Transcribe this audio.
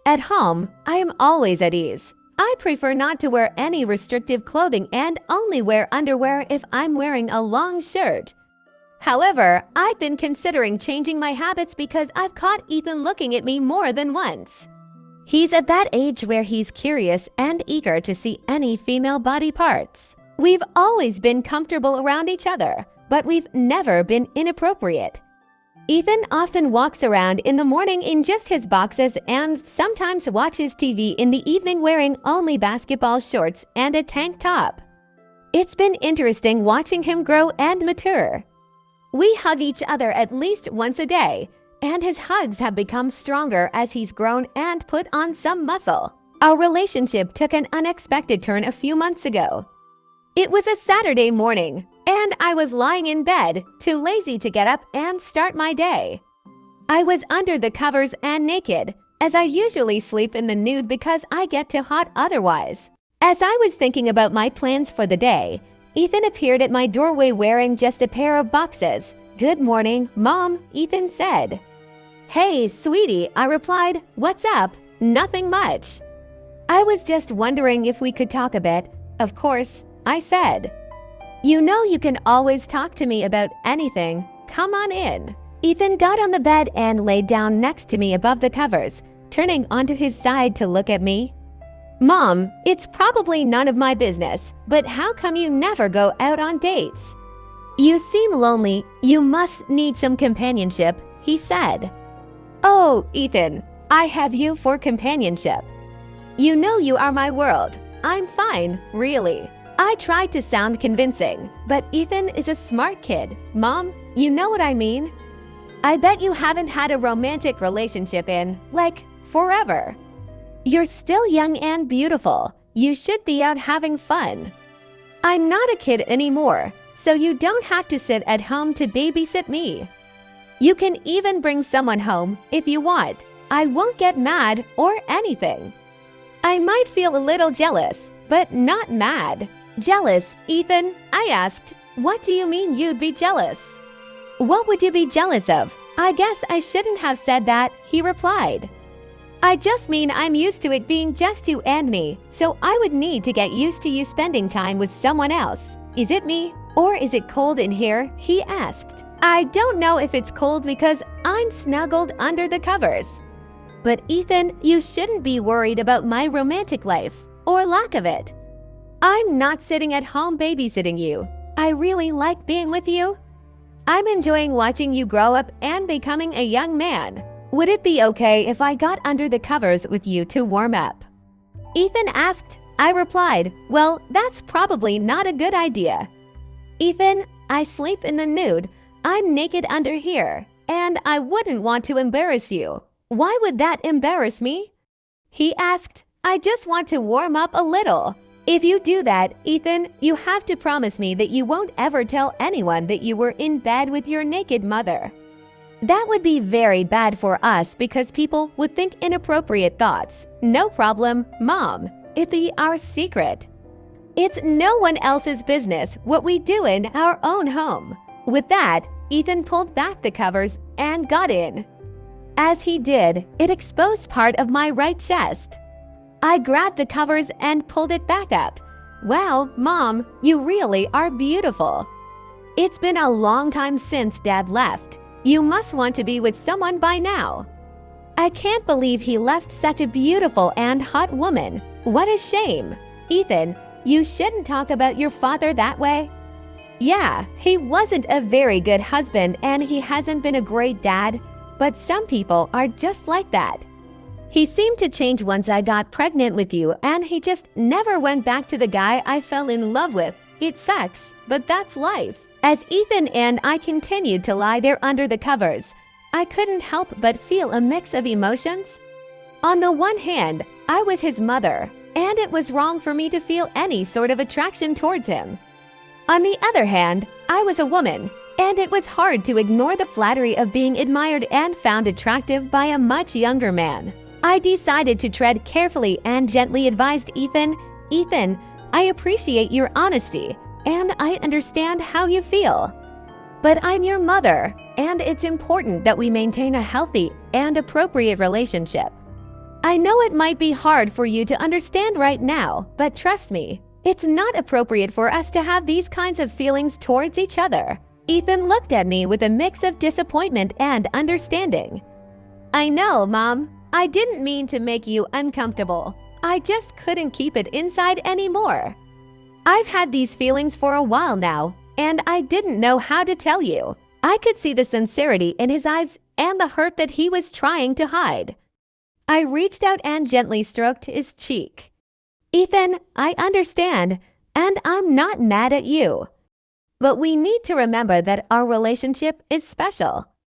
At home, I am always at ease. I prefer not to wear any restrictive clothing and only wear underwear if I'm wearing a long shirt. However, I've been considering changing my habits because I've caught Ethan looking at me more than once. He's at that age where he's curious and eager to see any female body parts. We've always been comfortable around each other, but we've never been inappropriate. Ethan often walks around in the morning in just his boxes and sometimes watches TV in the evening wearing only basketball shorts and a tank top. It's been interesting watching him grow and mature. We hug each other at least once a day, and his hugs have become stronger as he's grown and put on some muscle. Our relationship took an unexpected turn a few months ago. It was a Saturday morning, and I was lying in bed, too lazy to get up and start my day. I was under the covers and naked, as I usually sleep in the nude because I get too hot otherwise. As I was thinking about my plans for the day, Ethan appeared at my doorway wearing just a pair of boxes. "Good morning, Mom," Ethan said. "Hey, sweetie," I replied. "What's up?" "Nothing much." "I was just wondering if we could talk a bit." "Of course," I said. "You know you can always talk to me about anything. Come on in." Ethan got on the bed and laid down next to me above the covers, turning onto his side to look at me. "Mom, it's probably none of my business, but how come you never go out on dates?" "You seem lonely. You must need some companionship," he said. "Oh, Ethan, I have you for companionship. You know you are my world. I'm fine, really." I tried to sound convincing, but Ethan is a smart kid. "Mom, you know what I mean? I bet you haven't had a romantic relationship in, like, forever. You're still young and beautiful. You should be out having fun. I'm not a kid anymore, so you don't have to sit at home to babysit me. You can even bring someone home if you want. I won't get mad or anything. I might feel a little jealous, but not mad." "Jealous, Ethan?" I asked. "What do you mean you'd be jealous?" "What would you be jealous of?" "I guess I shouldn't have said that," he replied. "I just mean I'm used to it being just you and me, so I would need to get used to you spending time with someone else." "Is it me, or is it cold in here?" he asked. "I don't know if it's cold because I'm snuggled under the covers." "But Ethan, you shouldn't be worried about my romantic life, or lack of it. I'm not sitting at home babysitting you. I really like being with you. I'm enjoying watching you grow up and becoming a young man. Would it be okay if I got under the covers with you to warm up?" Ethan asked. I replied, "Well, that's probably not a good idea." "Ethan, I sleep in the nude. I'm naked under here, and I wouldn't want to embarrass you." "Why would that embarrass me?" he asked. "I just want to warm up a little." "If you do that, Ethan, you have to promise me that you won't ever tell anyone that you were in bed with your naked mother." "That would be very bad for us because people would think inappropriate thoughts." "No problem, Mom. It'd be our secret. It's no one else's business what we do in our own home." With that, Ethan pulled back the covers and got in. As he did, it exposed part of my right chest. I grabbed the covers and pulled it back up. "Wow, Mom, you really are beautiful. It's been a long time since Dad left. You must want to be with someone by now." I can't believe he left such a beautiful and hot woman. What a shame. "Ethan, you shouldn't talk about your father that way." "Yeah, he wasn't a very good husband and he hasn't been a great dad, but some people are just like that. He seemed to change once I got pregnant with you and he just never went back to the guy I fell in love with. It sucks, but that's life." As Ethan and I continued to lie there under the covers, I couldn't help but feel a mix of emotions. On the one hand, I was his mother, and it was wrong for me to feel any sort of attraction towards him. On the other hand, I was a woman, and it was hard to ignore the flattery of being admired and found attractive by a much younger man. I decided to tread carefully and gently advised Ethan, "Ethan, I appreciate your honesty, and I understand how you feel. But I'm your mother, and it's important that we maintain a healthy and appropriate relationship. I know it might be hard for you to understand right now, but trust me, it's not appropriate for us to have these kinds of feelings towards each other. Ethan looked at me with a mix of disappointment and understanding. I know, Mom. I didn't mean to make you uncomfortable. I just couldn't keep it inside anymore. I've had these feelings for a while now, and I didn't know how to tell you. I could see the sincerity in his eyes and the hurt that he was trying to hide. I reached out and gently stroked his cheek. Ethan, I understand, and I'm not mad at you. But we need to remember that our relationship is special.